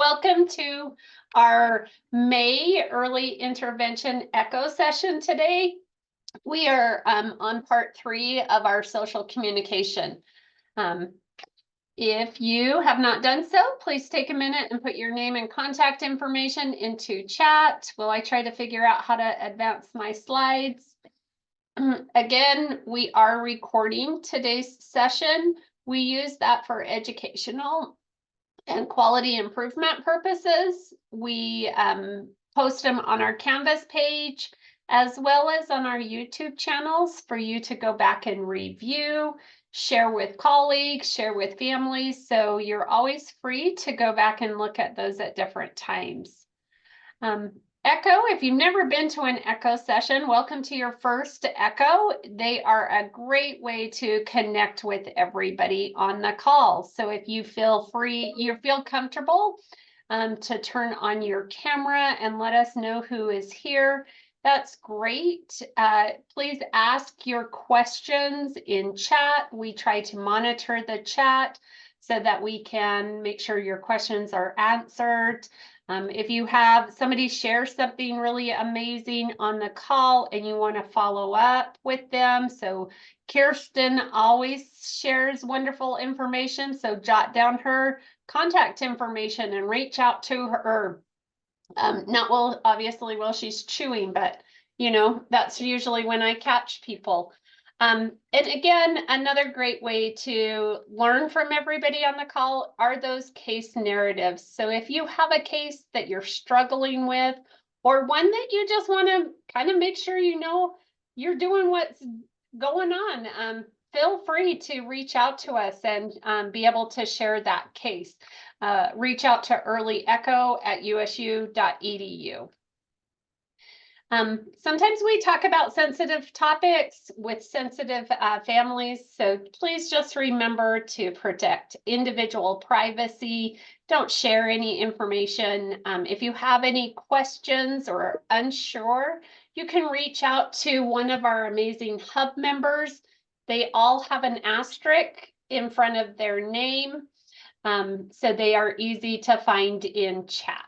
welcome to our May early intervention echo session today. We are on part 3 of our social communication. If you have not done so, please take a minute and put your name and contact information into chat while I try to figure out how to advance my slides. Again, we are recording today's session. We use that for educational and quality improvement purposes. We post them on our Canvas page as well as on our YouTube channels for you to go back and review, share with colleagues, share with families. So you're always free to go back and look at those at different times. Echo, if you've never been to an Echo session, welcome to your first Echo. They are a great way to connect with everybody on the call. So if you feel free, you feel comfortable to turn on your camera and let us know who is here, that's great. Please ask your questions in chat. We try to monitor the chat so that we can make sure your questions are answered. If you have somebody share something really amazing on the call and you want to follow up with them, so Kirsten always shares wonderful information, so jot down her contact information and reach out to her. Not well, obviously, while she's chewing, but you know, that's usually when I catch people. And again, another great way to learn from everybody on the call are those case narratives. So if you have a case that you're struggling with, or one that you just want to kind of make sure you know you're doing what's going on, feel free to reach out to us and be able to share that case. Reach out to earlyecho@usu.edu. Sometimes we talk about sensitive topics with sensitive families, so please just remember to protect individual privacy. Don't share any information. If you have any questions or are unsure, you can reach out to one of our amazing hub members. They all have an asterisk in front of their name, so they are easy to find in chat.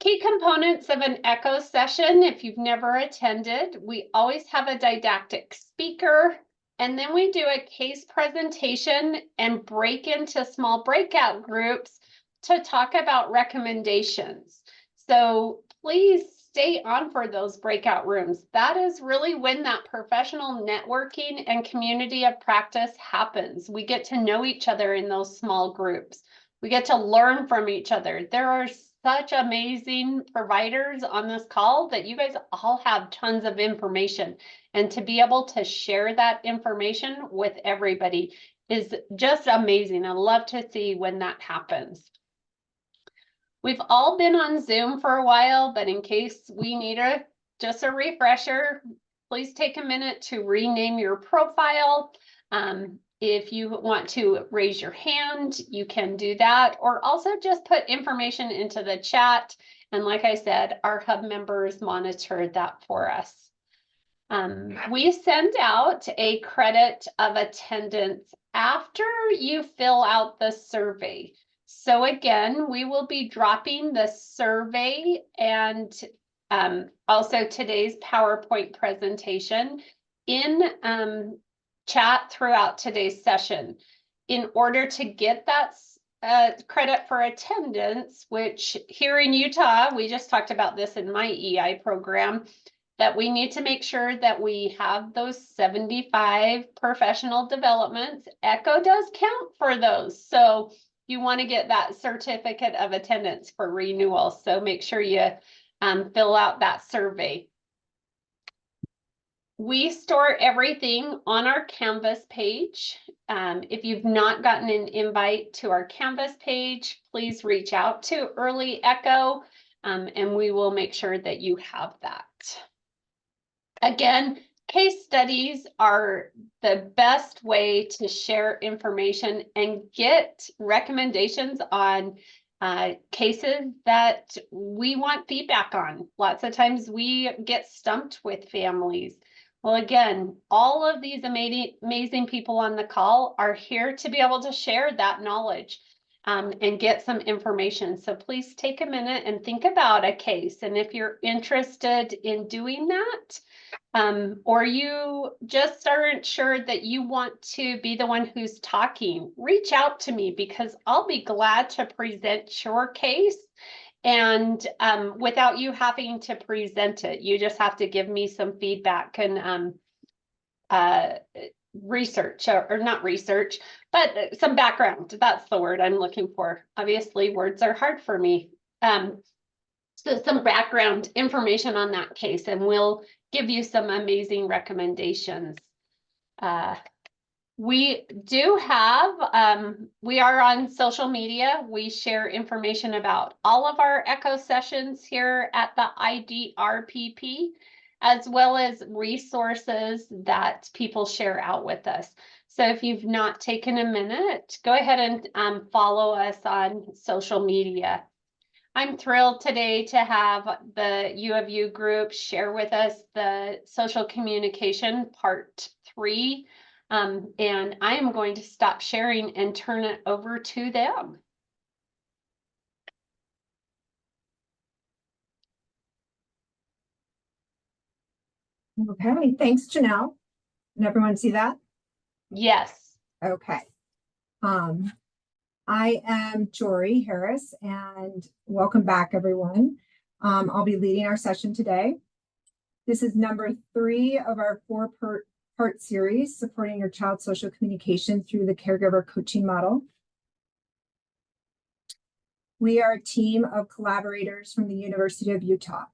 Key components of an echo session, if you've never attended, we always have a didactic speaker, and then we do a case presentation and break into small breakout groups to talk about recommendations. So please stay on for those breakout rooms. That is really when that professional networking and community of practice happens. We get to know each other in those small groups. We get to learn from each other. There are such amazing providers on this call that you guys all have tons of information, and to be able to share that information with everybody is just amazing. I love to see when that happens. We've all been on Zoom for a while, but in case we need just a refresher, please take a minute to rename your profile. If you want to raise your hand, you can do that, or also just put information into the chat. And like I said, our hub members monitor that for us. We send out a credit of attendance after you fill out the survey. So again, we will be dropping the survey and also today's PowerPoint presentation in chat throughout today's session. In order to get that credit for attendance, which here in Utah, we just talked about this in my EI program, that we need to make sure that we have those 75 professional developments. Echo does count for those. So you want to get that certificate of attendance for renewal. So make sure you fill out that survey. We store everything on our Canvas page. If you've not gotten an invite to our Canvas page, please reach out to Early Echo, and we will make sure that you have that. Again, case studies are the best way to share information and get recommendations on cases that we want feedback on. Lots of times we get stumped with families. Well, again, all of these amazing people on the call are here to be able to share that knowledge. and get some information. So please take a minute and think about a case. And if you're interested in doing that, or you just aren't sure that you want to be the one who's talking, reach out to me because I'll be glad to present your case. And without you having to present it, you just have to give me some feedback and research, or not research, but some background. That's the word I'm looking for. Obviously, words are hard for me. So some background information on that case, and we'll give you some amazing recommendations. We do have, we are on social media. We share information about all of our ECHO sessions here at the IDRPP, as well as resources that people share out with us. So if you've not taken a minute, go ahead and follow us on social media. I'm thrilled today to have the U of U group share with us the social communication part 3. And I am going to stop sharing and turn it over to them. Okay, thanks, Janelle. Can everyone see that? Yes. Okay. I am Jori Harris, and welcome back, everyone. I'll be leading our session today. This is number 3 of our 4-part series, supporting your child's social communication through the caregiver coaching model. We are a team of collaborators from the University of Utah.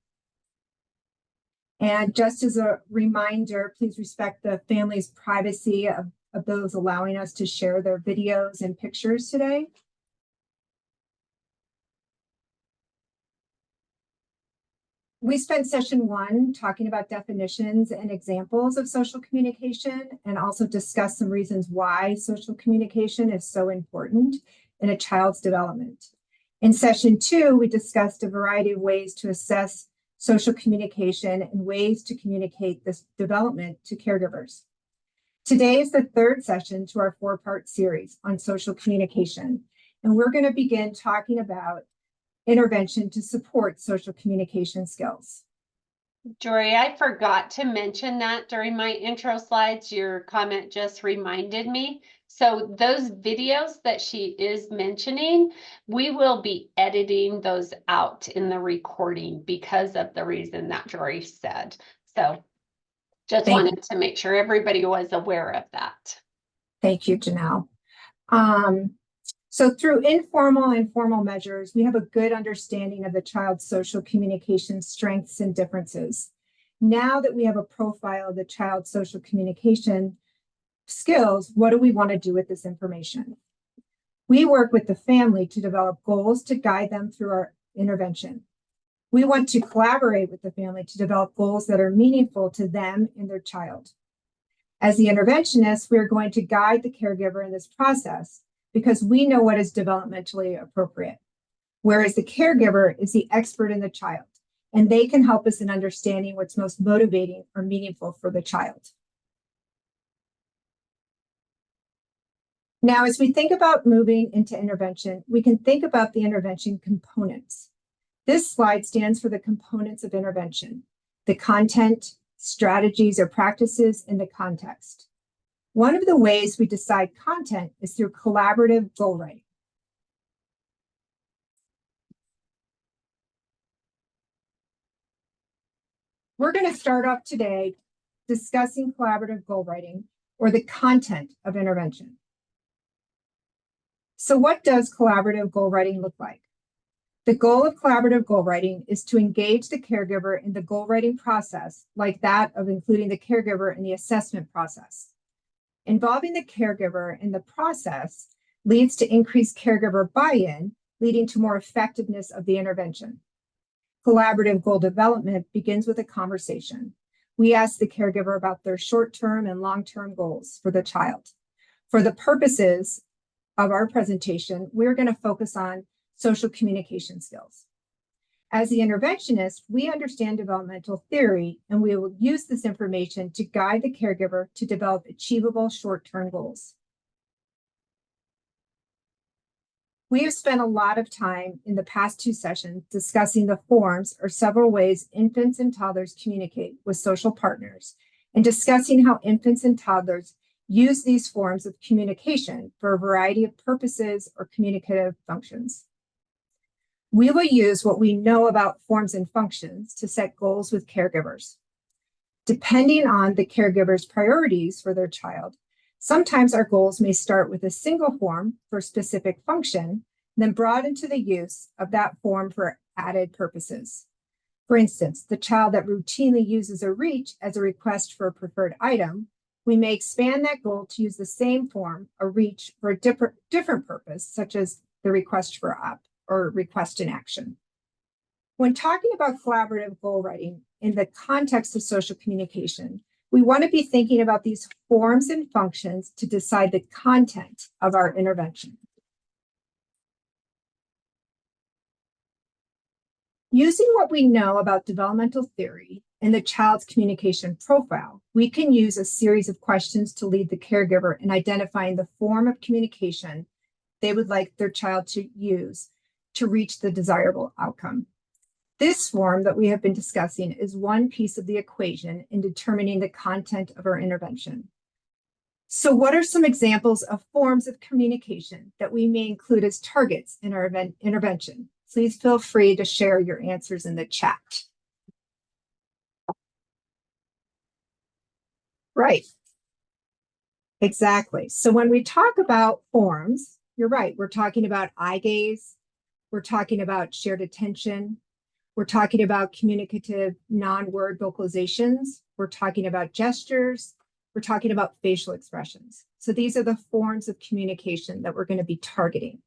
And just as a reminder, please respect the family's privacy of those allowing us to share their videos and pictures today. We spent session 1 talking about definitions and examples of social communication, and also discussed some reasons why social communication is so important in a child's development. In session 2, we discussed a variety of ways to assess social communication and ways to communicate this development to caregivers. Today is the 3rd session to our 4-part series on social communication, and we're going to begin talking about intervention to support social communication skills. Jori, I forgot to mention that during my intro slides. Your comment just reminded me. So those videos that she is mentioning, we will be editing those out in the recording because of the reason that Jori said. So just wanted to make sure everybody was aware of that. Thank you, Janelle. So through informal and formal measures, we have a good understanding of the child's social communication strengths and differences. Now that we have a profile of the child's social communication skills, what do we want to do with this information? We work with the family to develop goals to guide them through our intervention. We want to collaborate with the family to develop goals that are meaningful to them and their child. As the interventionist, we are going to guide the caregiver in this process because we know what is developmentally appropriate, whereas the caregiver is the expert in the child, and they can help us in understanding what's most motivating or meaningful for the child. Now, as we think about moving into intervention, we can think about the intervention components. This slide stands for the components of intervention: the content, strategies or practices, and the context. One of the ways we decide content is through collaborative goal writing. We're going to start off today discussing collaborative goal writing, or the content of intervention. So what does collaborative goal writing look like? The goal of collaborative goal writing is to engage the caregiver in the goal writing process, like that of including the caregiver in the assessment process. Involving the caregiver in the process leads to increased caregiver buy-in, leading to more effectiveness of the intervention. Collaborative goal development begins with a conversation. We ask the caregiver about their short-term and long-term goals for the child. For the purposes of our presentation, we're going to focus on social communication skills. As the interventionist, we understand developmental theory, and we will use this information to guide the caregiver to develop achievable short-term goals. We have spent a lot of time in the past 2 sessions discussing the forms or several ways infants and toddlers communicate with social partners and discussing how infants and toddlers use these forms of communication for a variety of purposes or communicative functions. We will use what we know about forms and functions to set goals with caregivers. Depending on the caregiver's priorities for their child, sometimes our goals may start with a single form for a specific function, then broaden to the use of that form for added purposes. For instance, the child that routinely uses a reach as a request for a preferred item, we may expand that goal to use the same form, a reach, for a different purpose, such as the request for up or request in action. When talking about collaborative goal writing in the context of social communication, we want to be thinking about these forms and functions to decide the content of our intervention. Using what we know about developmental theory and the child's communication profile, we can use a series of questions to lead the caregiver in identifying the form of communication they would like their child to use to reach the desirable outcome. This form that we have been discussing is one piece of the equation in determining the content of our intervention. So what are some examples of forms of communication that we may include as targets in our intervention? Please feel free to share your answers in the chat. Right. Exactly. So when we talk about forms, you're right. We're talking about eye gaze. We're talking about shared attention. We're talking about communicative non-word vocalizations. We're talking about gestures. We're talking about facial expressions. So these are the forms of communication that we're going to be targeting.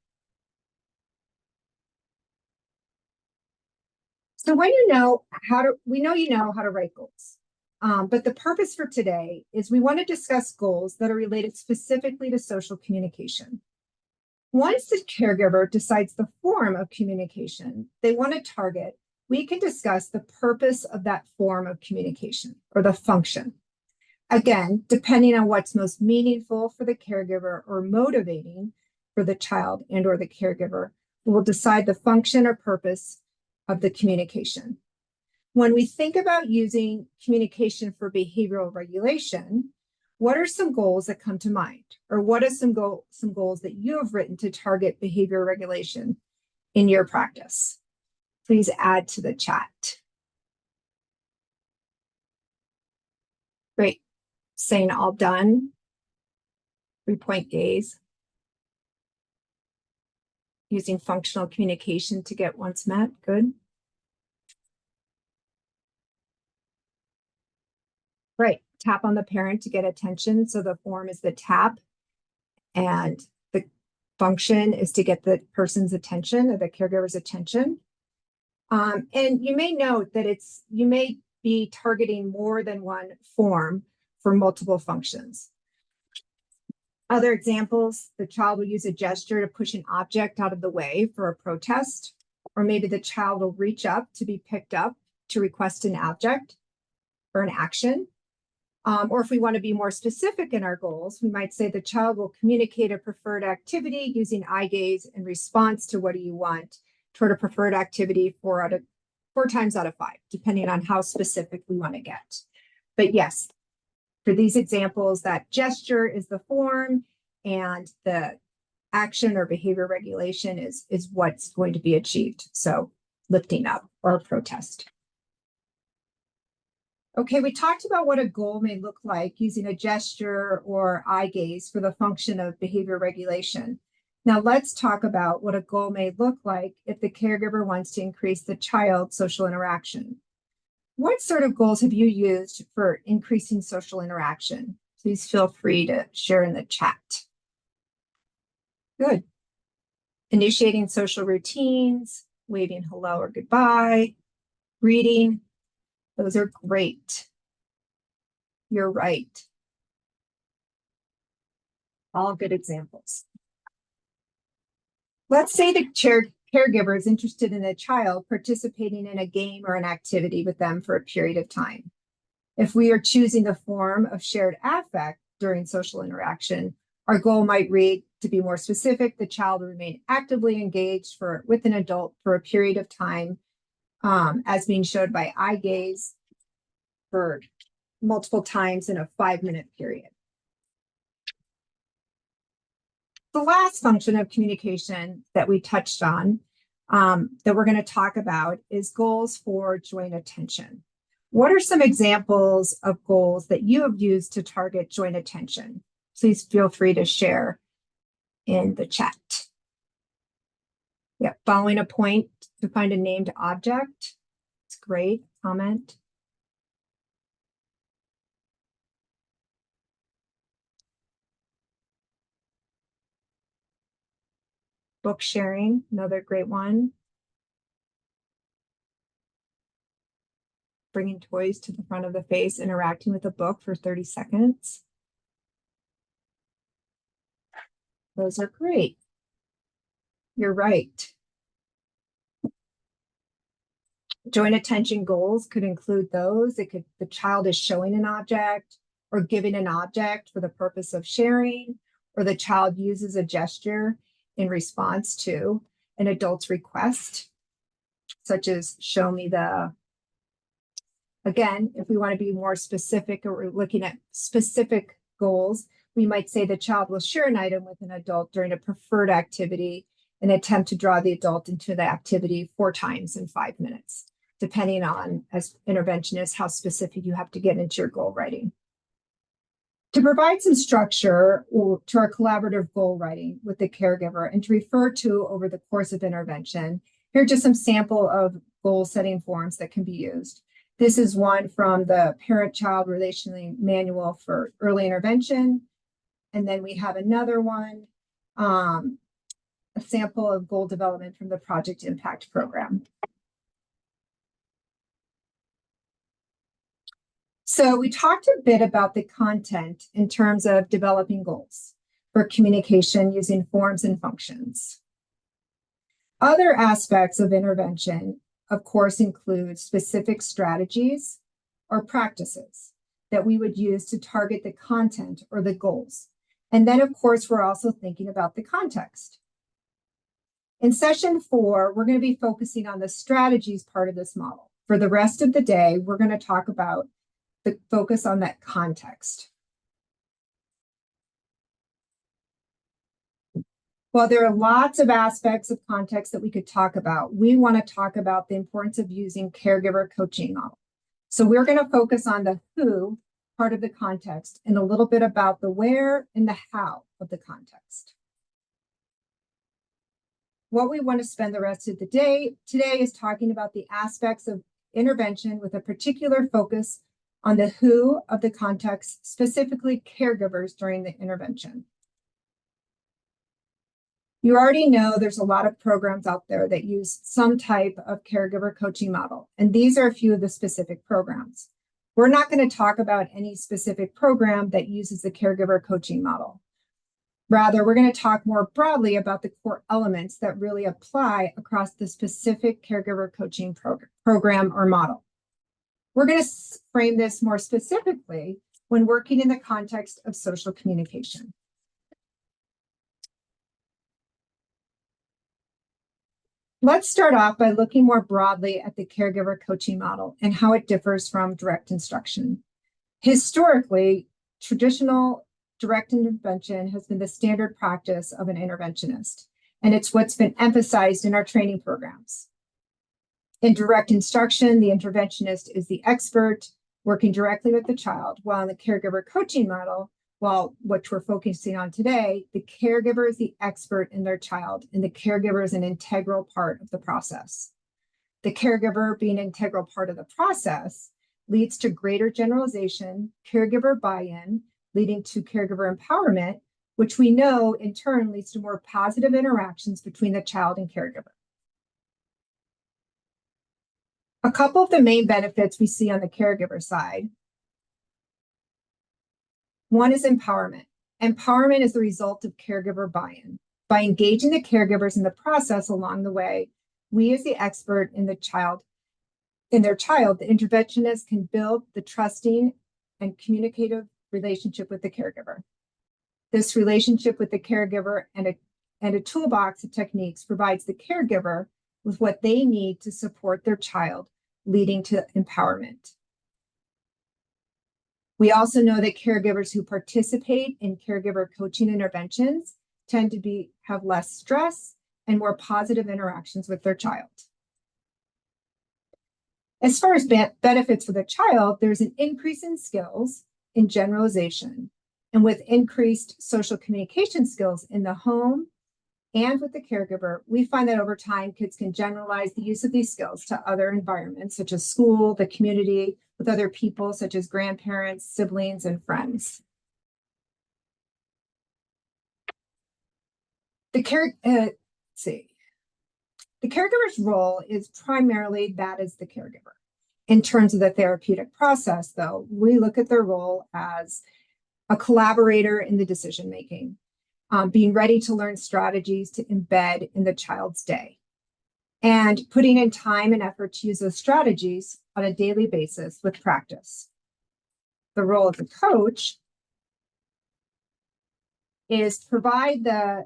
So when you know how to write goals. But the purpose for today is we want to discuss goals that are related specifically to social communication. Once the caregiver decides the form of communication they want to target, we can discuss the purpose of that form of communication or the function. Again, depending on what's most meaningful for the caregiver or motivating for the child and or the caregiver, we will decide the function or purpose of the communication. When we think about using communication for behavioral regulation, what are some goals that come to mind? Or what are some goals that you have written to target behavior regulation in your practice? Please add to the chat. Great. Saying all done. 3-point gaze. Using functional communication to get wants met. Good. Right. Tap on the parent to get attention. So the form is the tap and the function is to get the person's attention or the caregiver's attention. And you may note that you may be targeting more than one form for multiple functions. Other examples, the child will use a gesture to push an object out of the way for a protest, or maybe the child will reach up to be picked up to request an object or an action. Or if we want to be more specific in our goals, we might say the child will communicate a preferred activity using eye gaze in response to what do you want toward a preferred activity 4 times out of 5, depending on how specific we want to get. But yes, for these examples, that gesture is the form and the action or behavior regulation is what's going to be achieved. So lifting up or a protest. Okay, we talked about what a goal may look like using a gesture or eye gaze for the function of behavior regulation. Now let's talk about what a goal may look like if the caregiver wants to increase the child's social interaction. What sort of goals have you used for increasing social interaction? Please feel free to share in the chat. Good. Initiating social routines, waving hello or goodbye, reading. Those are great. You're right. All good examples. Let's say the caregiver is interested in a child participating in a game or an activity with them for a period of time. If we are choosing the form of shared affect during social interaction, our goal might read to be more specific, the child will remain actively engaged with an adult for a period of time, as being showed by eye gaze for multiple times in a 5-minute period. The last function of communication that we touched on that we're going to talk about is goals for joint attention. What are some examples of goals that you have used to target joint attention? Please feel free to share in the chat. Yeah, following a point to find a named object. It's great. Comment. Book sharing, another great one. Bringing toys to the front of the face, interacting with a book for 30 seconds. Those are great. You're right. Joint attention goals could include those. The child is showing an object or giving an object for the purpose of sharing, or the child uses a gesture in response to an adult's request, such as show me the. Again, if we want to be more specific or we're looking at specific goals, we might say the child will share an item with an adult during a preferred activity and attempt to draw the adult into the activity 4 times in 5 minutes, depending on, as interventionists, how specific you have to get into your goal writing. To provide some structure to our collaborative goal writing with the caregiver and to refer to over the course of intervention, here are just some sample of goal setting forms that can be used. This is one from the Parent-Child Relationship Manual for Early Intervention. And then we have another one, a sample of goal development from the Project Impact Program. So we talked a bit about the content in terms of developing goals for communication using forms and functions. Other aspects of intervention, of course, include specific strategies or practices that we would use to target the content or the goals. And then, of course, we're also thinking about the context. In session 4, we're going to be focusing on the strategies part of this model. For the rest of the day, we're going to talk about the focus on that context. While there are lots of aspects of context that we could talk about, we want to talk about the importance of using caregiver coaching model. So we're going to focus on the who part of the context and a little bit about the where and the how of the context. What we want to spend the rest of the day today is talking about the aspects of intervention with a particular focus on the who of the context, specifically caregivers during the intervention. You already know there's a lot of programs out there that use some type of caregiver coaching model, and these are a few of the specific programs. We're not going to talk about any specific program that uses the caregiver coaching model. Rather, we're going to talk more broadly about the core elements that really apply across the specific caregiver coaching program or model. We're going to frame this more specifically when working in the context of social communication. Let's start off by looking more broadly at the caregiver coaching model and how it differs from direct instruction. Historically, traditional direct intervention has been the standard practice of an interventionist, and it's what's been emphasized in our training programs. In direct instruction, the interventionist is the expert working directly with the child, while in the caregiver coaching model, which we're focusing on today, the caregiver is the expert in their child, and the caregiver is an integral part of the process. The caregiver being an integral part of the process leads to greater generalization, caregiver buy-in, leading to caregiver empowerment, which we know in turn leads to more positive interactions between the child and caregiver. A couple of the main benefits we see on the caregiver side. One is empowerment. Empowerment is the result of caregiver buy-in. By engaging the caregivers in the process along the way, we as the expert in their child, the interventionist can build the trusting and communicative relationship with the caregiver. This relationship with the caregiver and a toolbox of techniques provides the caregiver with what they need to support their child, leading to empowerment. We also know that caregivers who participate in caregiver coaching interventions tend to have less stress and more positive interactions with their child. As far as benefits for the child, there's an increase in skills, in generalization, and with increased social communication skills in the home and with the caregiver, we find that over time, kids can generalize the use of these skills to other environments, such as school, the community, with other people, such as grandparents, siblings, and friends. The caregiver's role is primarily that as the caregiver. In terms of the therapeutic process, though, we look at their role as a collaborator in the decision-making, being ready to learn strategies to embed in the child's day, and putting in time and effort to use those strategies on a daily basis with practice. The role of the coach is provide the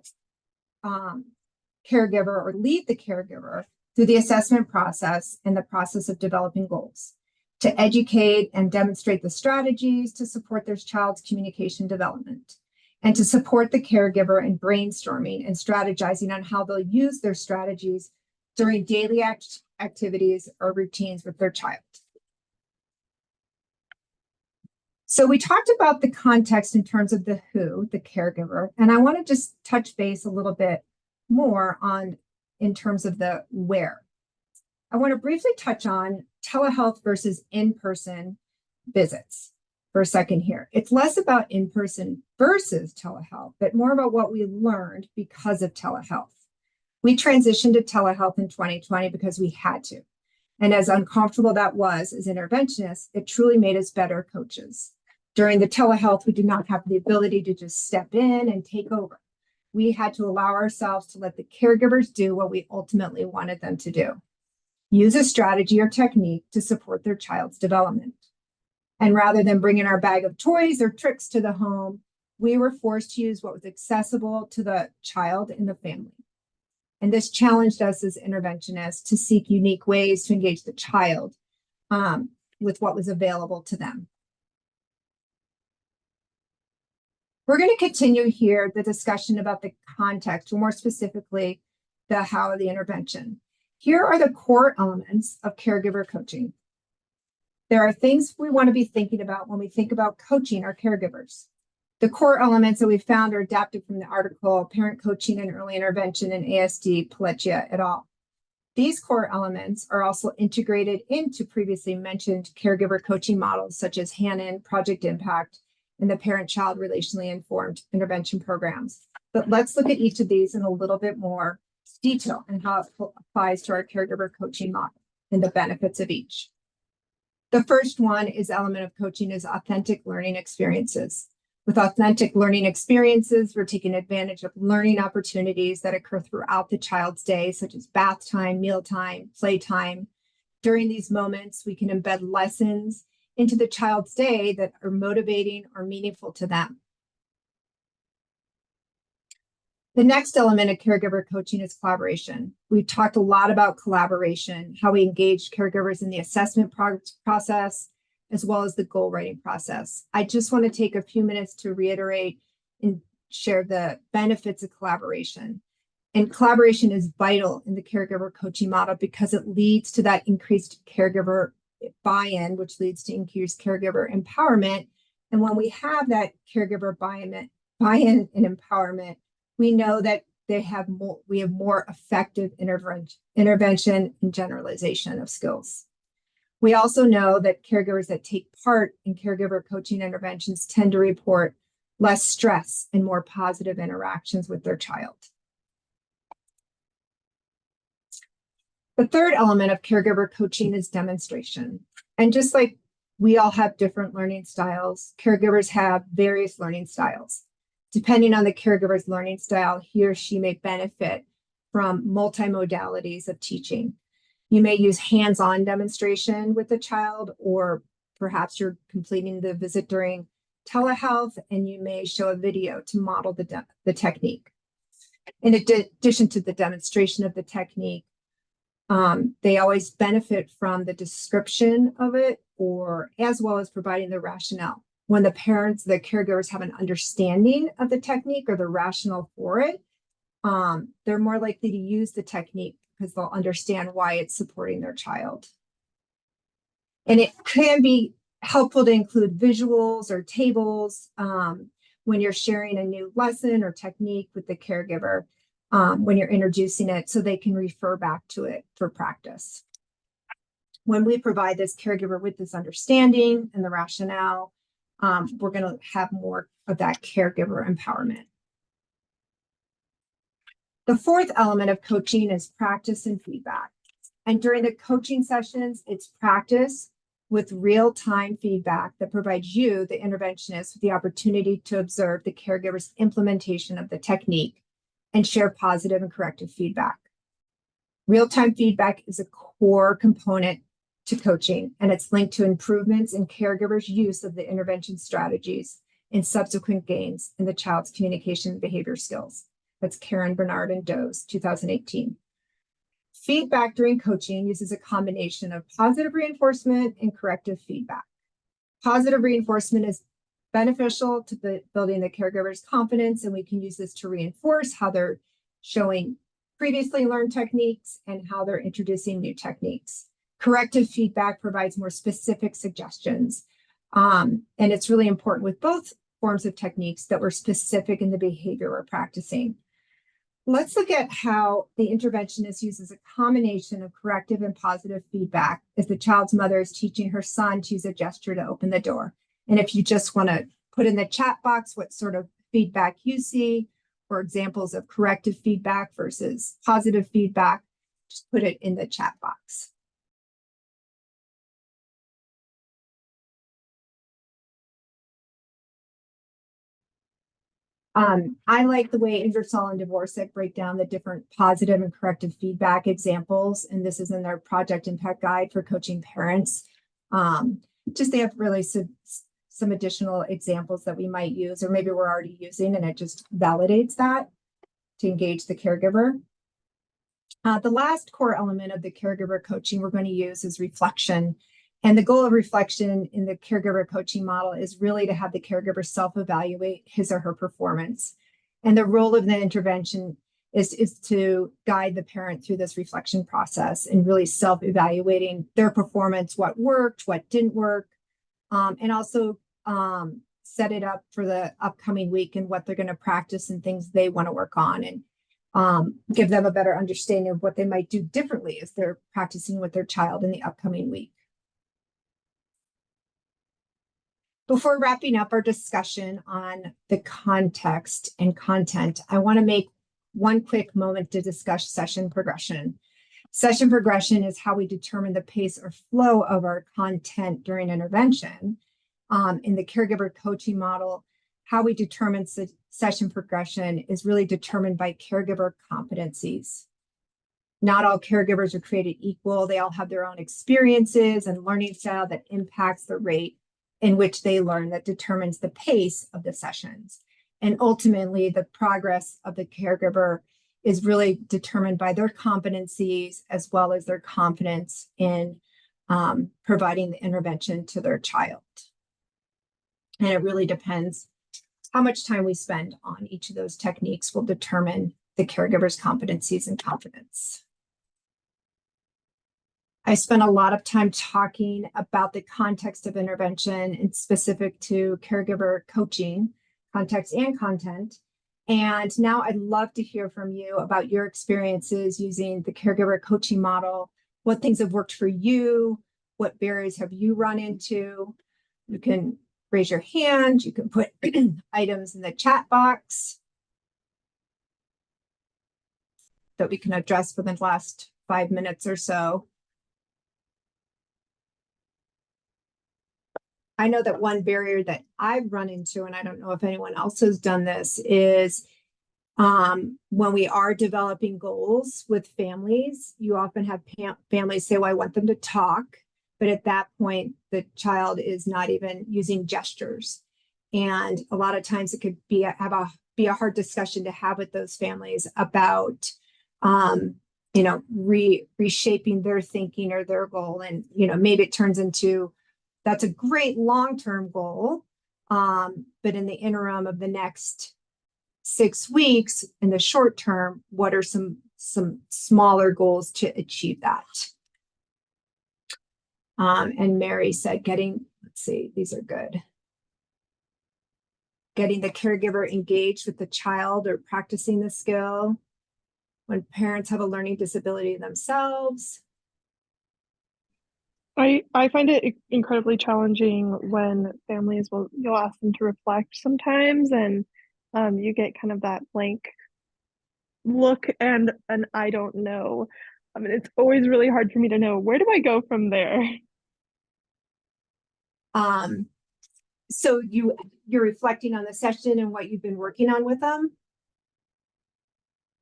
caregiver or lead the caregiver through the assessment process and the process of developing goals, to educate and demonstrate the strategies to support their child's communication development, and to support the caregiver in brainstorming and strategizing on how they'll use their strategies during daily activities or routines with their child. So we talked about the context in terms of the who, the caregiver, and I want to just touch base a little bit more on in terms of the where. I want to briefly touch on telehealth versus in-person visits for a second here. It's less about in-person versus telehealth, but more about what we learned because of telehealth. We transitioned to telehealth in 2020 because we had to. And as uncomfortable that was as interventionists, it truly made us better coaches. During the telehealth, we did not have the ability to just step in and take over. We had to allow ourselves to let the caregivers do what we ultimately wanted them to do. Use a strategy or technique to support their child's development. And rather than bringing our bag of toys or tricks to the home, we were forced to use what was accessible to the child and the family. And this challenged us as interventionists to seek unique ways to engage the child with what was available to them. We're going to continue here the discussion about the context, or more specifically, the how of the intervention. Here are the core elements of caregiver coaching. There are things we want to be thinking about when we think about coaching our caregivers. The core elements that we found are adapted from the article, Parent Coaching and Early Intervention in ASD, Pelletier et al. These core elements are also integrated into previously mentioned caregiver coaching models, such as Hannon, Project Impact, and the parent-child relationally informed intervention programs. But let's look at each of these in a little bit more detail and how it applies to our caregiver coaching model and the benefits of each. The first one is element of coaching is authentic learning experiences. With authentic learning experiences, we're taking advantage of learning opportunities that occur throughout the child's day, such as bath time, mealtime, playtime. During these moments, we can embed lessons into the child's day that are motivating or meaningful to them. The next element of caregiver coaching is collaboration. We've talked a lot about collaboration, how we engage caregivers in the assessment process, as well as the goal writing process. I just want to take a few minutes to reiterate and share the benefits of collaboration. And collaboration is vital in the caregiver coaching model because it leads to that increased caregiver buy-in, which leads to increased caregiver empowerment. And when we have that caregiver buy-in and empowerment, we know that we have more effective intervention and generalization of skills. We also know that caregivers that take part in caregiver coaching interventions tend to report less stress and more positive interactions with their child. The third element of caregiver coaching is demonstration. And just like we all have different learning styles, caregivers have various learning styles. Depending on the caregiver's learning style, he or she may benefit from multimodalities of teaching. You may use hands-on demonstration with the child, or perhaps you're completing the visit during telehealth, and you may show a video to model the technique. In addition to the demonstration of the technique, they always benefit from the description of it, or as well as providing the rationale. When the parents, the caregivers have an understanding of the technique or the rationale for it, they're more likely to use the technique because they'll understand why it's supporting their child. And it can be helpful to include visuals or tables when you're sharing a new lesson or technique with the caregiver, when you're introducing it, so they can refer back to it for practice. When we provide this caregiver with this understanding and the rationale, we're going to have more of that caregiver empowerment. The fourth element of coaching is practice and feedback. And during the coaching sessions, it's practice with real-time feedback that provides you, the interventionist, with the opportunity to observe the caregiver's implementation of the technique and share positive and corrective feedback. Real-time feedback is a core component to coaching, and it's linked to improvements in caregivers' use of the intervention strategies and subsequent gains in the child's communication and behavior skills. That's Karen, Bernard, and Doe's 2018. Feedback during coaching uses a combination of positive reinforcement and corrective feedback. Positive reinforcement is beneficial to building the caregiver's confidence, and we can use this to reinforce how they're showing previously learned techniques and how they're introducing new techniques. Corrective feedback provides more specific suggestions, and it's really important with both forms of techniques that we're specific in the behavior we're practicing. Let's look at how the interventionist uses a combination of corrective and positive feedback as the child's mother is teaching her son to use a gesture to open the door. And if you just want to put in the chat box what sort of feedback you see, or examples of corrective feedback versus positive feedback, just put it in the chat box. I like the way Ingersoll and Dvorak break down the different positive and corrective feedback examples, and this is in their Project Impact Guide for coaching parents. They have really some additional examples that we might use, or maybe we're already using, and it just validates that to engage the caregiver. The last core element of the caregiver coaching we're going to use is reflection. And the goal of reflection in the caregiver coaching model is really to have the caregiver self-evaluate his or her performance. And the role of the intervention is to guide the parent through this reflection process and really self-evaluating their performance, what worked, what didn't work, and also set it up for the upcoming week and what they're going to practice and things they want to work on, and give them a better understanding of what they might do differently as they're practicing with their child in the upcoming week. Before wrapping up our discussion on the context and content, I want to make one quick moment to discuss session progression. Session progression is how we determine the pace or flow of our content during intervention. In the caregiver coaching model, how we determine session progression is really determined by caregiver competencies. Not all caregivers are created equal. They all have their own experiences and learning style that impacts the rate in which they learn, that determines the pace of the sessions. And ultimately, the progress of the caregiver is really determined by their competencies as well as their confidence in providing the intervention to their child. And it really depends how much time we spend on each of those techniques will determine the caregiver's competencies and confidence. I spent a lot of time talking about the context of intervention and specific to caregiver coaching, context and content. And now I'd love to hear from you about your experiences using the caregiver coaching model. What things have worked for you? What barriers have you run into? You can raise your hand. You can put items in the chat box that we can address within the last 5 minutes or so. I know that one barrier that I've run into, and I don't know if anyone else has done this, is when we are developing goals with families, you often have families say, well, I want them to talk. But at that point, the child is not even using gestures. And a lot of times it could be a hard discussion to have with those families about, reshaping their thinking or their goal. And, maybe it turns into, that's a great long-term goal. But in the interim of the next 6 weeks, in the short term, what are some smaller goals to achieve that? And Mary said, let's see, these are good. Getting the caregiver engaged with the child or practicing the skill. When parents have a learning disability themselves. I find it incredibly challenging when families you'll ask them to reflect sometimes, and you get kind of that blank look and an I don't know. I mean, it's always really hard for me to know, where do I go from there? So you're reflecting on the session and what you've been working on with them?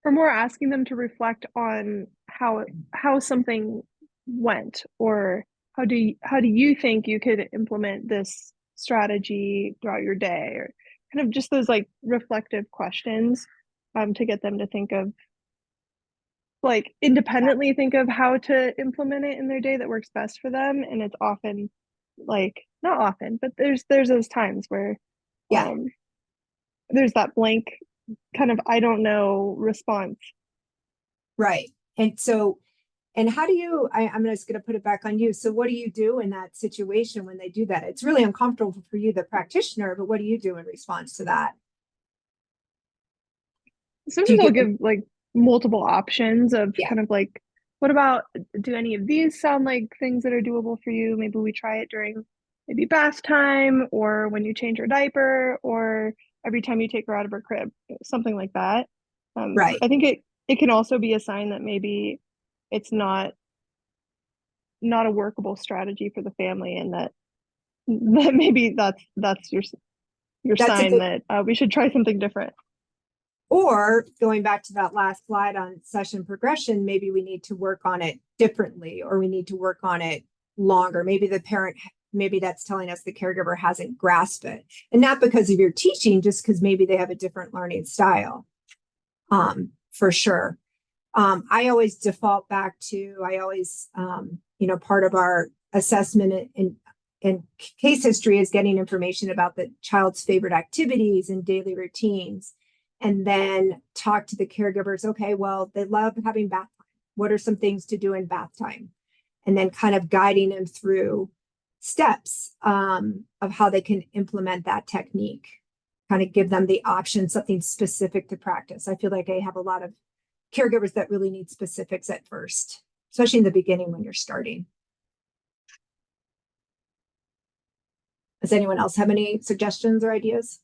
Or more asking them to reflect on how something went, or how do you think you could implement this strategy throughout your day, or kind of just those like reflective questions, to get them to think of, like, independently think of how to implement it in their day that works best for them. And it's often, like, not often, but there's those times where there's that blank kind of I don't know response. Right. And so, and how do you, I'm just going to put it back on you. So what do you do in that situation when they do that? It's really uncomfortable for you, the practitioner, but what do you do in response to that? Sometimes I'll give like multiple options of kind of like, what about, do any of these sound like things that are doable for you? Maybe we try it during maybe bath time, or when you change your diaper, or every time you take her out of her crib, something like that. Right. I think it can also be a sign that maybe it's not a workable strategy for the family, and that maybe that's your sign that we should try something different. Or going back to that last slide on session progression, maybe we need to work on it differently, or we need to work on it longer. Maybe the parent, maybe that's telling us the caregiver hasn't grasped it, and not because of your teaching, just because maybe they have a different learning style. For sure. I always default back to, part of our assessment and case history is getting information about the child's favorite activities and daily routines, and then talk to the caregivers. Okay, well, they love having bath time. What are some things to do in bath time? And then kind of guiding them through steps of how they can implement that technique, kind of give them the option, something specific to practice. I feel like I have a lot of caregivers that really need specifics at first, especially in the beginning when you're starting. Does anyone else have any suggestions or ideas?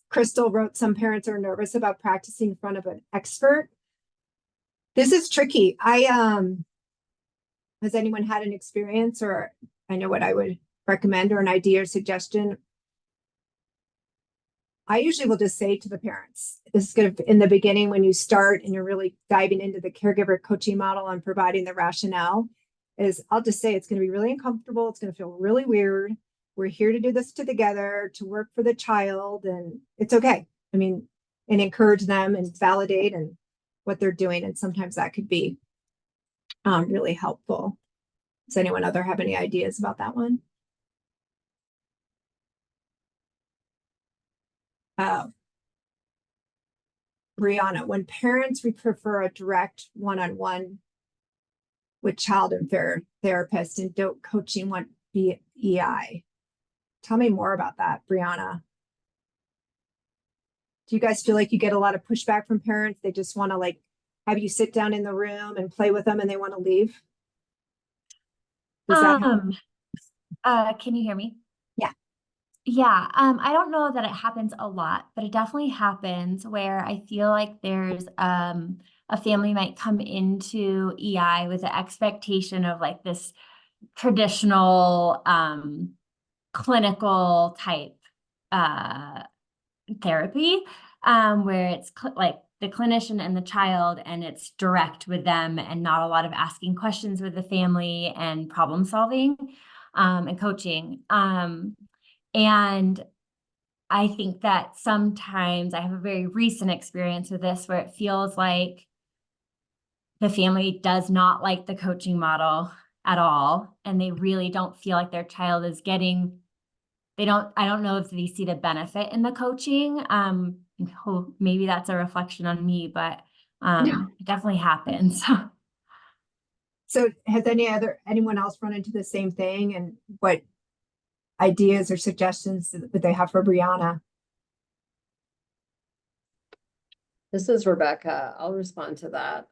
Crystal wrote, some parents are nervous about practicing in front of an expert. This is tricky. Has anyone had an experience, or I know what I would recommend, or an idea or suggestion? I usually will just say to the parents, this is going to, in the beginning, when you start and you're really diving into the caregiver coaching model and providing the rationale, is I'll just say it's going to be really uncomfortable. It's going to feel really weird. We're here to do this together, to work for the child, and it's okay. I mean, and encourage them and validate and what they're doing. And sometimes that could be really helpful. Does anyone other have any ideas about that one? Brianna, when parents, we prefer a direct one-on-one with child and therapist, and don't coaching want be EI. Tell me more about that, Brianna. Do you guys feel like you get a lot of pushback from parents? They just want to like have you sit down in the room and play with them, and they want to leave? Does that happen? Can you hear me? Yeah. Yeah. I don't know that it happens a lot, but it definitely happens where I feel like there's a family might come into EI with the expectation of like this traditional clinical type therapy, where it's like the clinician and the child, and it's direct with them and not a lot of asking questions with the family and problem solving and coaching. And I think that sometimes I have a very recent experience with this where it feels like the family does not like the coaching model at all, and they really don't feel like their child is getting, I don't know if they see the benefit in the coaching. Maybe that's a reflection on me, but it definitely happens. So has anyone else run into the same thing, and what ideas or suggestions would they have for Brianna? This is Rebecca. I'll respond to that.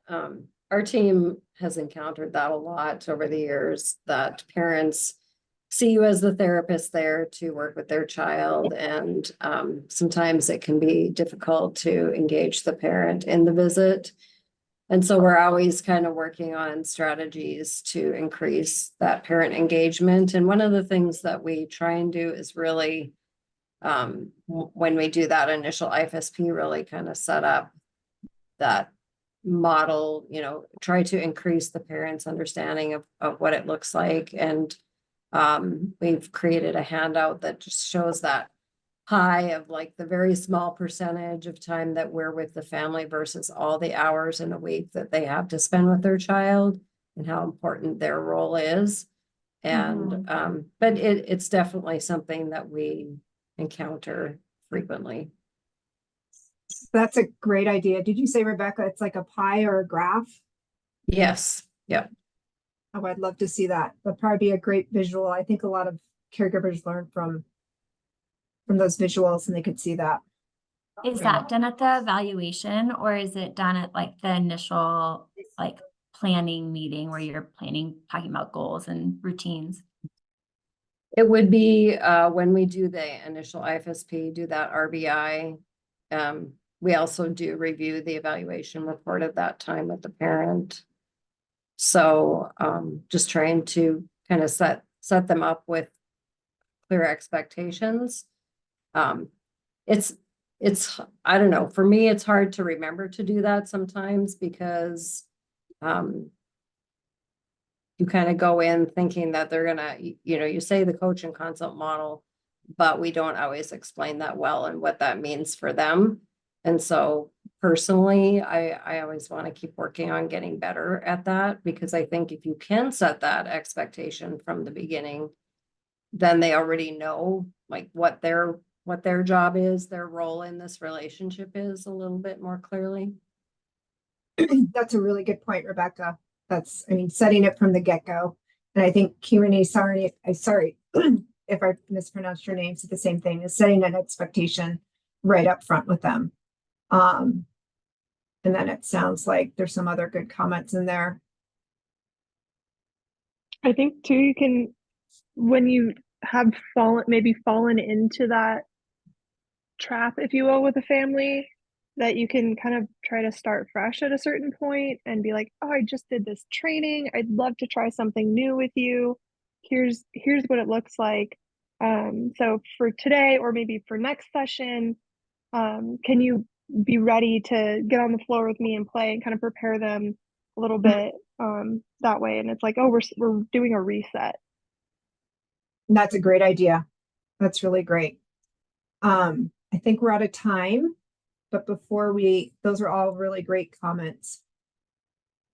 Our team has encountered that a lot over the years, that parents see you as the therapist there to work with their child. And sometimes it can be difficult to engage the parent in the visit. And so we're always kind of working on strategies to increase that parent engagement. And one of the things that we try and do is really, when we do that initial IFSP, really kind of set up that model, try to increase the parents' understanding of what it looks like. And we've created a handout that just shows that pie of like the very small percentage of time that we're with the family versus all the hours in a week that they have to spend with their child, and how important their role is. And but it's definitely something that we encounter frequently. That's a great idea. Did you say, Rebecca, it's like a pie or a graph? Yes. Yep. Oh, I'd love to see that. That'd probably be a great visual. I think a lot of caregivers learn from those visuals, and they could see that. Is that done at the evaluation, or is it done at like the initial like planning meeting where you're talking about goals and routines? It would be when we do the initial IFSP, do that RBI. We also do review the evaluation report at that time with the parent. So just trying to kind of set them up with clear expectations. It's I don't know, for me, it's hard to remember to do that sometimes, because you kind of go in thinking that they're gonna, you say the coach and consult model, but we don't always explain that well and what that means for them. And so personally, I always want to keep working on getting better at that, because I think if you can set that expectation from the beginning, then they already know like what their job is, their role in this relationship is a little bit more clearly. That's a really good point, Rebecca. Setting it from the get-go. And I think Kirani, sorry if I mispronounced your name, said the same thing, is setting an expectation right up front with them. And then it sounds like there's some other good comments in there. I think too, you can, when you have fallen into that trap, if you will, with a family, that you can kind of try to start fresh at a certain point and be like, oh, I just did this training. I'd love to try something new with you. Here's what it looks like. So for today, or maybe for next session, can you be ready to get on the floor with me and play, and kind of prepare them a little bit that way? And it's like, oh, we're doing a reset. That's a great idea. That's really great. I think we're out of time, but those are all really great comments.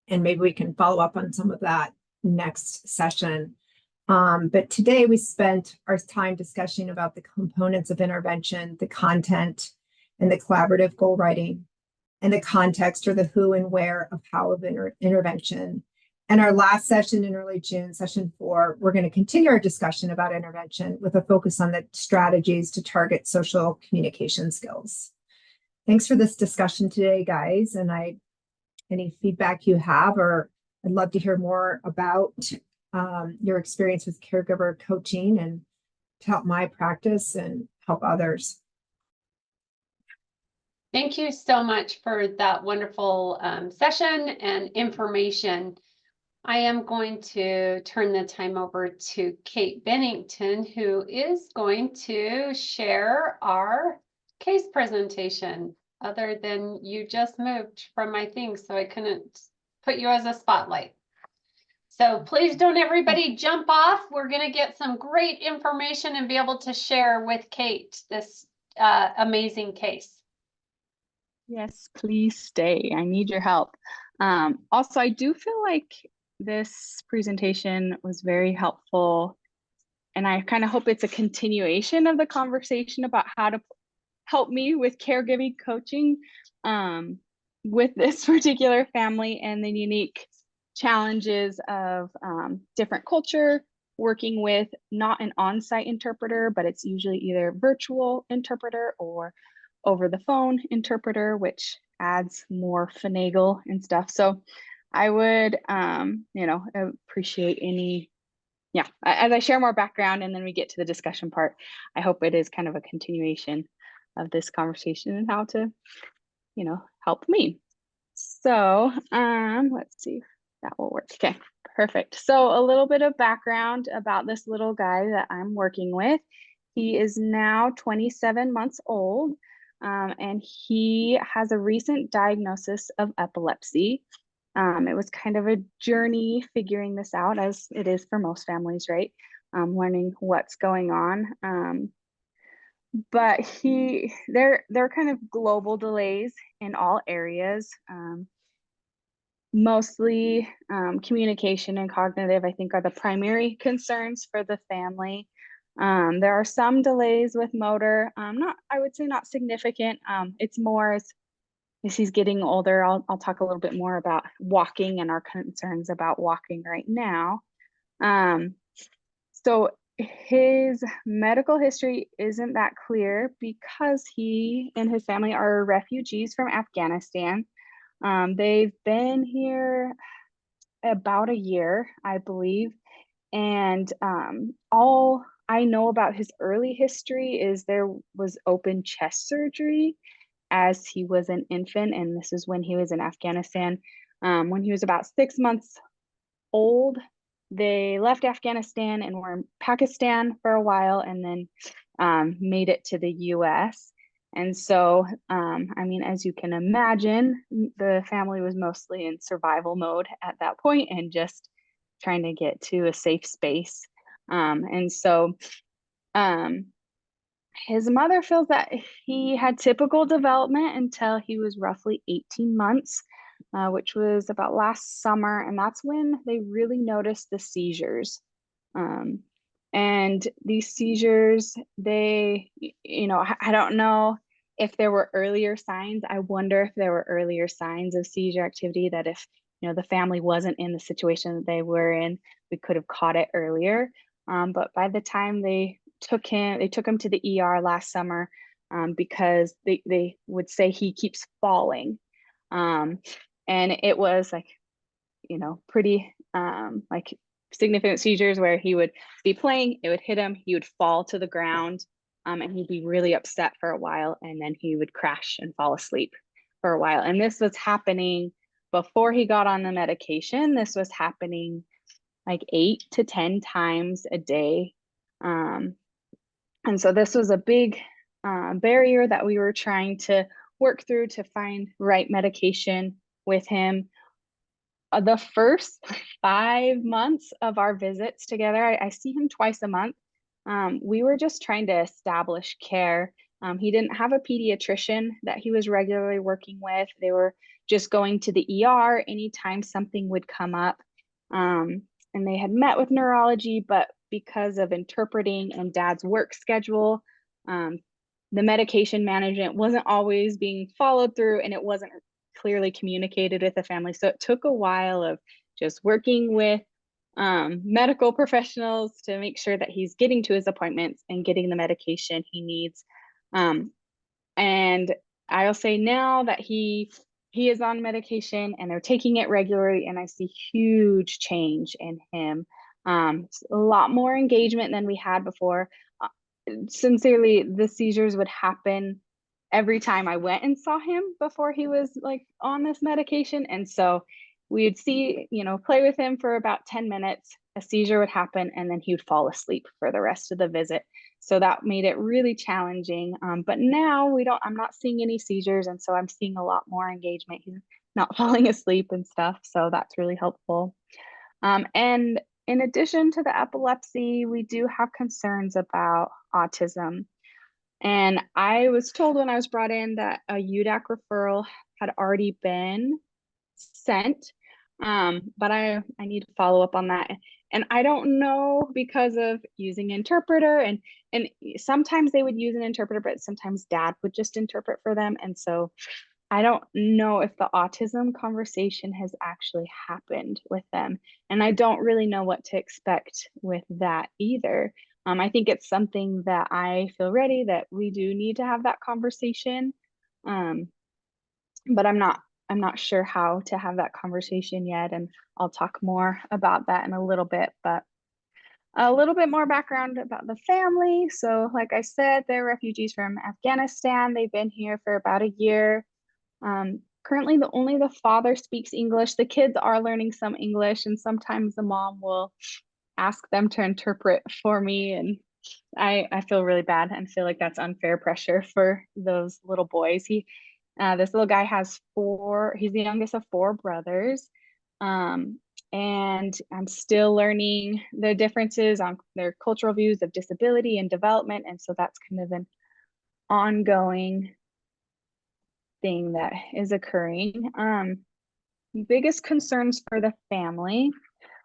And maybe we can follow up on some of that next session. But today we spent our time discussing about the components of intervention, the content, and the collaborative goal writing, and the context, or the who and where of how of intervention. And our last session in early June, session 4, we're going to continue our discussion about intervention with a focus on the strategies to target social communication skills. Thanks for this discussion today, guys. And any feedback you have, or I'd love to hear more about your experience with caregiver coaching, and to help my practice and help others. Thank you so much for that wonderful session and information. I am going to turn the time over to Kate Bennington, who is going to share our case presentation. other than you just moved from my thing, so I couldn't put you as a spotlight. So please don't everybody jump off. We're going to get some great information and be able to share with Kate this amazing case. Yes, please stay. I need your help. Also, I do feel like this presentation was very helpful, and I kind of hope it's a continuation of the conversation about how to help me with caregiving coaching with this particular family and the unique challenges of different culture, working with not an on-site interpreter, but it's usually either virtual interpreter or over the phone interpreter, which adds more finagle and stuff. So I would, appreciate any, as I share more background and then we get to the discussion part, I hope it is kind of a continuation of this conversation and how to, help me. So let's see if that will work. Okay, perfect. So a little bit of background about this little guy that I'm working with. He is now 27 months old, and he has a recent diagnosis of epilepsy. It was kind of a journey figuring this out, as it is for most families, right? Learning what's going on. But there are kind of global delays in all areas. Mostly communication and cognitive, I think, are the primary concerns for the family. There are some delays with motor, I would say not significant. It's more as he's getting older. I'll talk a little bit more about walking and our concerns about walking right now. So his medical history isn't that clear because he and his family are refugees from Afghanistan. They've been here about a year, I believe. And all I know about his early history is there was open chest surgery as he was an infant. And this is when he was in Afghanistan. When he was about 6 months old, they left Afghanistan and were in Pakistan for a while and then made it to the US. And so, as you can imagine, the family was mostly in survival mode at that point and just trying to get to a safe space. His mother feels that he had typical development until he was roughly 18 months, which was about last summer. And that's when they really noticed the seizures. And these seizures, I don't know if there were earlier signs. I wonder if there were earlier signs of seizure activity that if, the family wasn't in the situation that they were in, we could have caught it earlier. But by the time they took him to the ER last summer because they would say he keeps falling. And it was like, pretty like significant seizures where he would be playing, it would hit him, he would fall to the ground, and he'd be really upset for a while, and then he would crash and fall asleep for a while. And this was happening before he got on the medication. This was happening like 8 to 10 times a day. And so this was a big barrier that we were trying to work through to find right medication with him. The first 5 months of our visits together, I see him twice a month. We were just trying to establish care. He didn't have a pediatrician that he was regularly working with. They were just going to the ER anytime something would come up. And they had met with neurology, but because of interpreting and Dad's work schedule, the medication management wasn't always being followed through, and it wasn't clearly communicated with the family. So it took a while of just working with medical professionals to make sure that he's getting to his appointments and getting the medication he needs. And I'll say now that he is on medication and they're taking it regularly, and I see huge change in him. A lot more engagement than we had before. Sincerely, the seizures would happen every time I went and saw him before he was like on this medication. And so we'd see, play with him for about 10 minutes, a seizure would happen, and then he would fall asleep for the rest of the visit. So that made it really challenging. But now I'm not seeing any seizures. And so I'm seeing a lot more engagement. He's not falling asleep and stuff. So that's really helpful. And in addition to the epilepsy, we do have concerns about autism. And I was told when I was brought in that a UDAC referral had already been sent, but I need to follow up on that. And I don't know, because of using interpreter, and sometimes they would use an interpreter, but sometimes dad would just interpret for them. And so I don't know if the autism conversation has actually happened with them. And I don't really know what to expect with that either. I think it's something that I feel ready that we do need to have that conversation. But I'm not sure how to have that conversation yet. And I'll talk more about that in a little bit, but a little bit more background about the family. So like I said, they're refugees from Afghanistan. They've been here for about a year. Currently, only the father speaks English. The kids are learning some English, and sometimes the mom will ask them to interpret for me. And I feel really bad and feel like that's unfair pressure for those little boys. This little guy has he's the youngest of 4 brothers. And I'm still learning the differences on their cultural views of disability and development. And so that's kind of an ongoing thing that is occurring. Biggest concerns for the family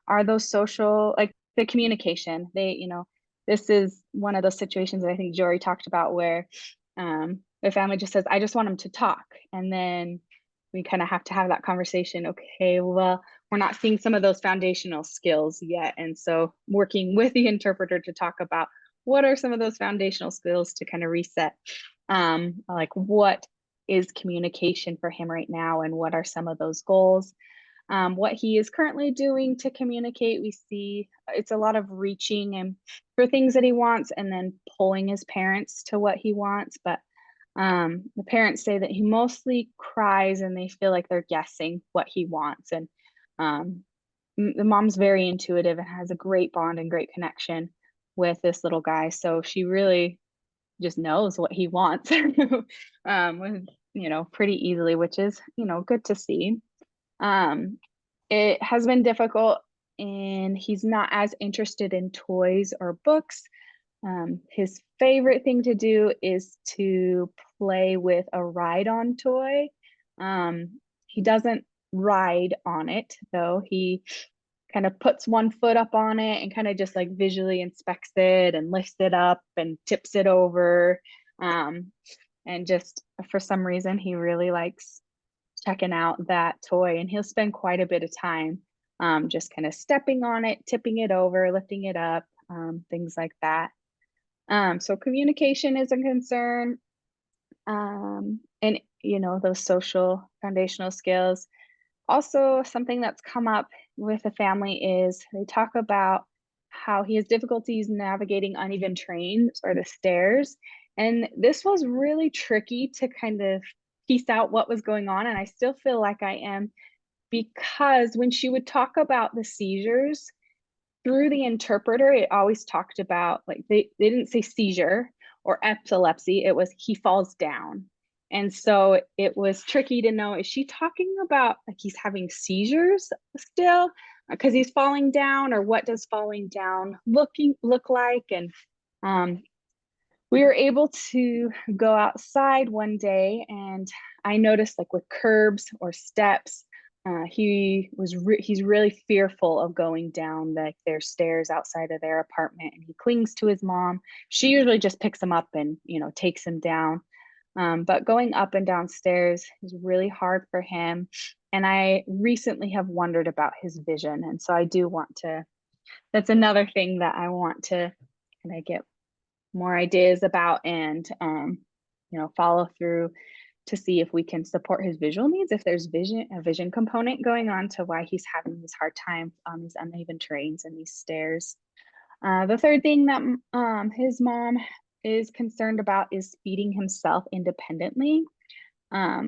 are those social, like the communication. This is one of those situations that I think Jori talked about where the family just says, I just want him to talk. And then we kind of have to have that conversation. Okay, well, we're not seeing some of those foundational skills yet. And so working with the interpreter to talk about what are some of those foundational skills to kind of reset, like what is communication for him right now, and what are some of those goals. What he is currently doing to communicate, we see it's a lot of reaching and for things that he wants and then pulling his parents to what he wants. But the parents say that he mostly cries and they feel like they're guessing what he wants. And the mom's very intuitive and has a great bond and great connection with this little guy. So she really just knows what he wants pretty easily, which is, good to see. It has been difficult, and he's not as interested in toys or books. His favorite thing to do is to play with a ride-on toy. He doesn't ride on it, though. He kind of puts one foot up on it and kind of just like visually inspects it and lifts it up and tips it over. And just for some reason, he really likes checking out that toy, and he'll spend quite a bit of time just kind of stepping on it, tipping it over, lifting it up, things like that. So communication is a concern. And, those social foundational skills. Also, something that's come up with the family is they talk about how he has difficulties navigating uneven trains or the stairs. And this was really tricky to kind of piece out what was going on. And I still feel like I am, because when she would talk about the seizures through the interpreter, it always talked about, like, they didn't say seizure or epilepsy, it was he falls down. And so it was tricky to know, is she talking about like he's having seizures still because he's falling down, or what does falling down look like? And we were able to go outside one day, and I noticed, like, with curbs or steps, he's really fearful of going down their stairs outside of their apartment, and he clings to his mom. She usually just picks him up and takes him down. But going up and down stairs is really hard for him. And I recently have wondered about his vision. And so I do want to, that's another thing that I want to kind of get more ideas about and, follow through to see if we can support his visual needs, if there's a vision component going on to why he's having this hard time on these uneven terrains and these stairs. The third thing that his mom is concerned about is feeding himself independently. I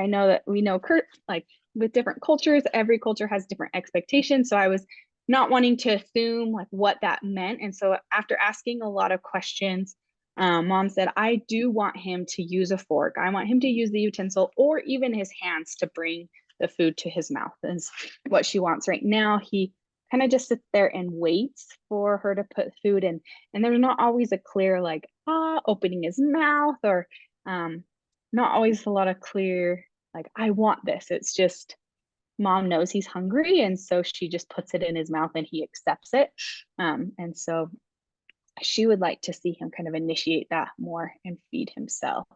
know that we know like with different cultures, every culture has different expectations. So I was not wanting to assume like what that meant. And so after asking a lot of questions, mom said, I do want him to use a fork. I want him to use the utensil or even his hands to bring the food to his mouth is what she wants right now. He kind of just sits there and waits for her to put food in. And there's not always a clear like, opening his mouth or not always a lot of clear, like, I want this. It's just mom knows he's hungry. And so she just puts it in his mouth and he accepts it. And so she would like to see him kind of initiate that more and feed himself.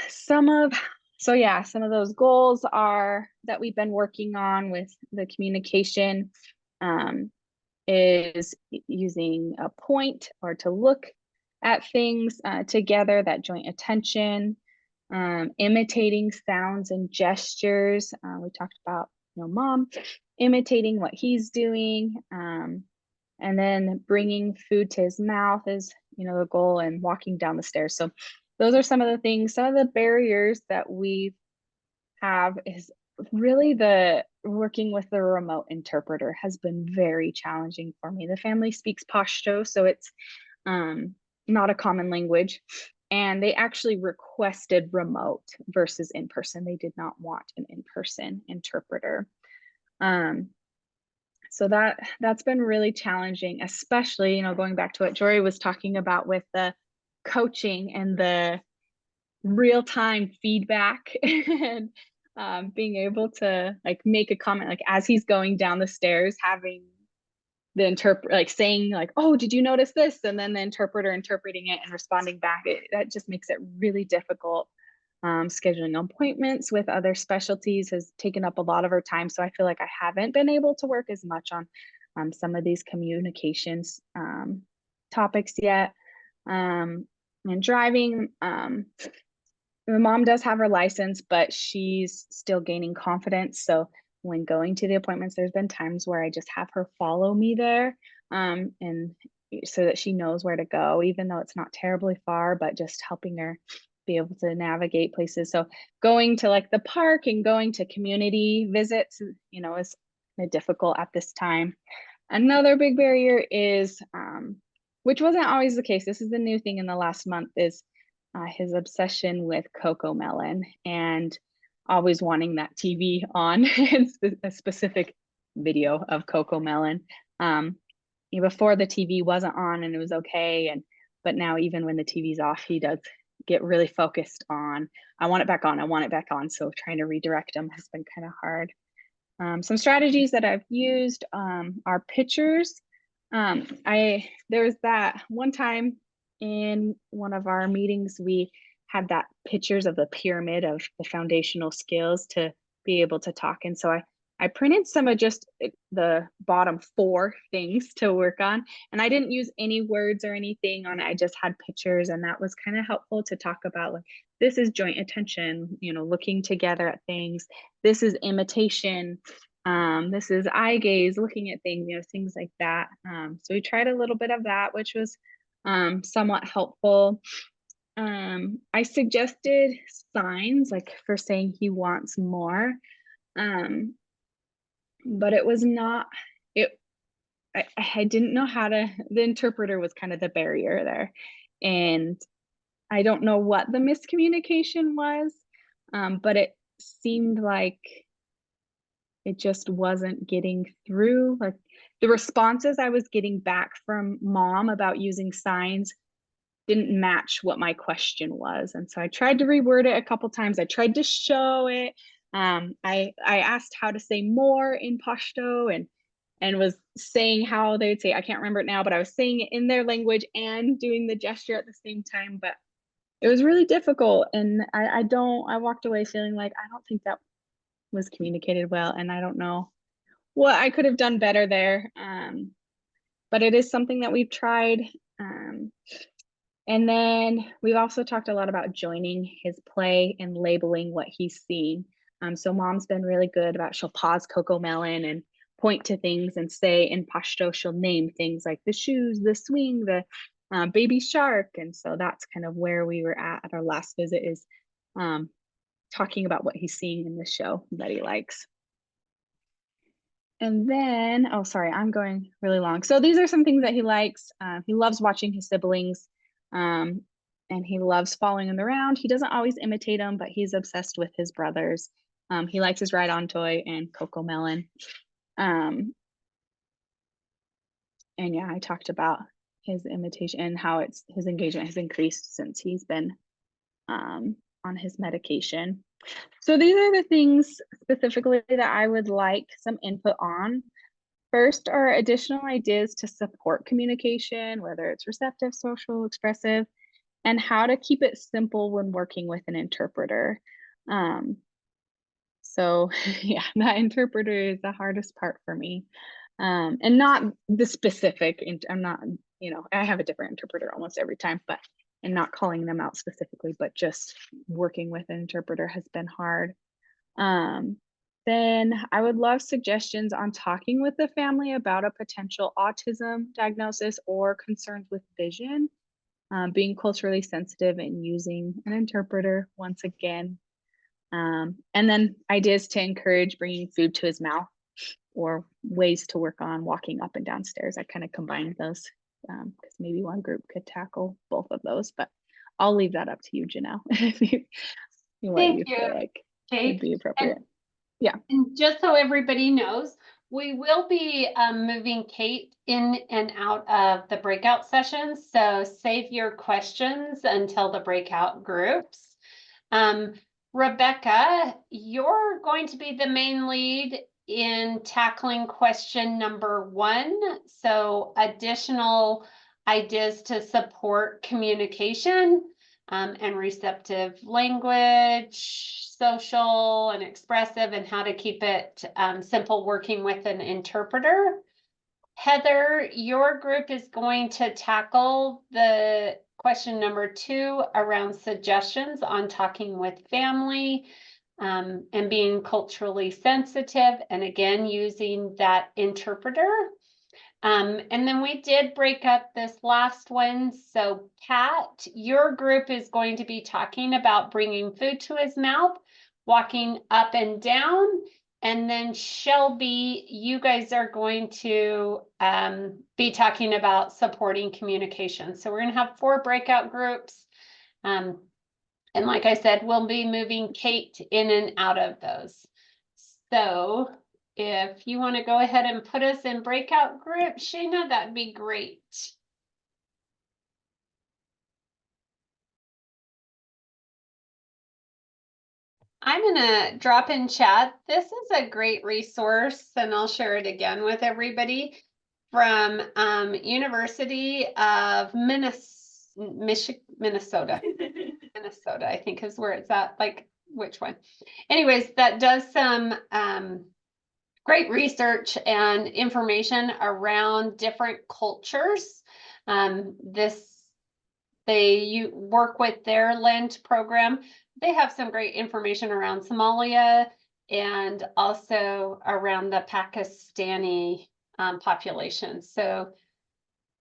Some of those goals are that we've been working on with the communication is using a point or to look at things together, that joint attention, imitating sounds and gestures. We talked about, mom imitating what he's doing, and then bringing food to his mouth is, the goal, and walking down the stairs. So those are some of the things. Some of the barriers that we have is really the working with the remote interpreter has been very challenging for me. The family speaks Pashto, so it's not a common language. And they actually requested remote versus in-person. They did not want an in-person interpreter. So that's been really challenging, especially, going back to what Jori was talking about with the coaching and the real-time feedback and being able to like make a comment, like as he's going down the stairs, having the interpreter like saying like, oh, did you notice this? And then the interpreter interpreting it and responding back. That just makes it really difficult. Scheduling appointments with other specialties has taken up a lot of our time. So I feel like I haven't been able to work as much on some of these communications topics yet. And driving, my mom does have her license, but she's still gaining confidence. So when going to the appointments, there's been times where I just have her follow me there, and so that she knows where to go, even though it's not terribly far, but just helping her be able to navigate places. So going to like the park and going to community visits, is difficult at this time. Another big barrier is, which wasn't always the case, this is the new thing in the last month, is his obsession with CoComelon and always wanting that TV on, a specific video of CoComelon. Before the TV wasn't on and it was okay, but now even when the TV's off, he does get really focused on, I want it back on, I want it back on. So trying to redirect him has been kind of hard. Some strategies that I've used are pictures. There's that one time in one of our meetings, we had that pictures of the pyramid of the foundational skills to be able to talk. And so I printed some of just the bottom 4 things to work on, and I didn't use any words or anything on it. I just had pictures, and that was kind of helpful to talk about, like, this is joint attention, looking together at things. This is imitation. This is eye gaze, looking at things, things like that. So we tried a little bit of that, which was somewhat helpful. I suggested signs, like for saying he wants more. But it was not, I didn't know how to, the interpreter was kind of the barrier there. And I don't know what the miscommunication was, but it seemed like it just wasn't getting through. Like the responses I was getting back from mom about using signs didn't match what my question was. And so I tried to reword it a couple times. I tried to show it. I asked how to say more in Pashto and was saying how they would say, I can't remember it now, but I was saying it in their language and doing the gesture at the same time. But it was really difficult. And I walked away feeling like, I don't think that was communicated well. And I don't know what I could have done better there. But it is something that we've tried. And then we've also talked a lot about joining his play and labeling what he's seeing. So mom's been really good about, she'll pause CoComelon and point to things and say in Pashto, she'll name things like the shoes, the swing, the baby shark. And so that's kind of where we were at our last visit, is talking about what he's seeing in the show that he likes. And then, oh, sorry, I'm going really long. So these are some things that he likes. He loves watching his siblings, and he loves following them around. He doesn't always imitate them, but he's obsessed with his brothers. He likes his ride-on toy and Coco Melon. And yeah, I talked about his imitation and how his engagement has increased since he's been on his medication. So these are the things specifically that I would like some input on. First are additional ideas to support communication, whether it's receptive, social, expressive, and how to keep it simple when working with an interpreter. So yeah, that interpreter is the hardest part for me. And not the specific, I'm not, I have a different interpreter almost every time, but and not calling them out specifically, but just working with an interpreter has been hard. Then I would love suggestions on talking with the family about a potential autism diagnosis or concerns with vision, being culturally sensitive and using an interpreter once again. And then ideas to encourage bringing food to his mouth or ways to work on walking up and down stairs. I kind of combined those because maybe one group could tackle both of those, but I'll leave that up to you, Janelle, if what Thank you you, feel like Kate. would be appropriate. Yeah. And just so everybody knows, we will be moving Kate in and out of the breakout sessions. So save your questions until the breakout groups. Rebecca, you're going to be the main lead in tackling question number 1. So additional ideas to support communication and receptive language, social and expressive, and how to keep it simple working with an interpreter. Heather, your group is going to tackle the question number 2 around suggestions on talking with family and being culturally sensitive, and again, using that interpreter. And then we did break up this last one. So Kat, your group is going to be talking about bringing food to his mouth, walking up and down. And then Shelby, you guys are going to be talking about supporting communication. So we're going to have 4 breakout groups. And like I said, we'll be moving Kate in and out of those. So if you want to go ahead and put us in breakout group, Shayna, that'd be great. I'm going to drop in chat. This is a great resource, and I'll share it again with everybody from University of Minnesota. Minnesota, I think is where it's at. Like, which one? Anyways, that does some great research and information around different cultures. They work with their Lent program. They have some great information around Somalia and also around the Pakistani population. So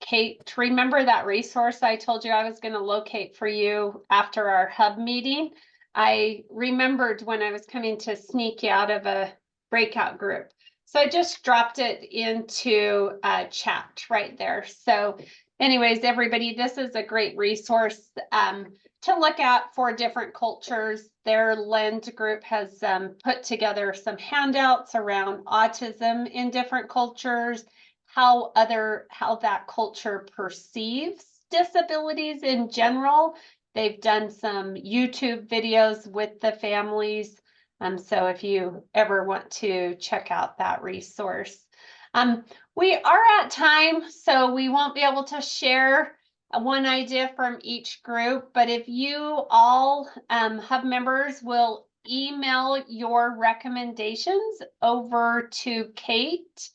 Kate, remember that resource I told you I was going to locate for you after our hub meeting? I remembered when I was coming to sneak you out of a breakout group. So I just dropped it into chat right there. So anyways, everybody, this is a great resource to look at for different cultures. Their Lend group has put together some handouts around autism in different cultures, how that culture perceives disabilities in general. They've done some YouTube videos with the families. So if you ever want to check out that resource. We are at time, so we won't be able to share one idea from each group, but if you all hub members will email your recommendations over to Kate.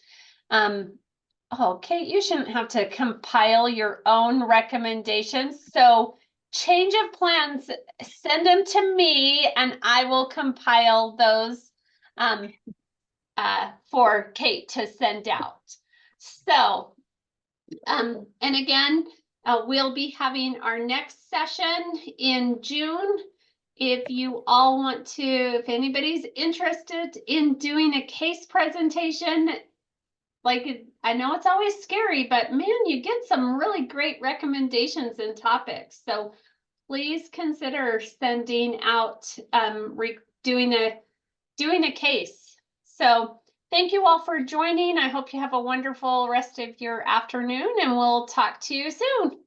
Oh, Kate, you shouldn't have to compile your own recommendations. So change of plans, send them to me and I will compile those for Kate to send out. So, and again, we'll be having our next session in June. If you all want to, if anybody's interested in doing a case presentation, like, I know it's always scary, but man, you get some really great recommendations and topics. So please consider sending out, doing a case. So thank you all for joining. I hope you have a wonderful rest of your afternoon, and we'll talk to you soon.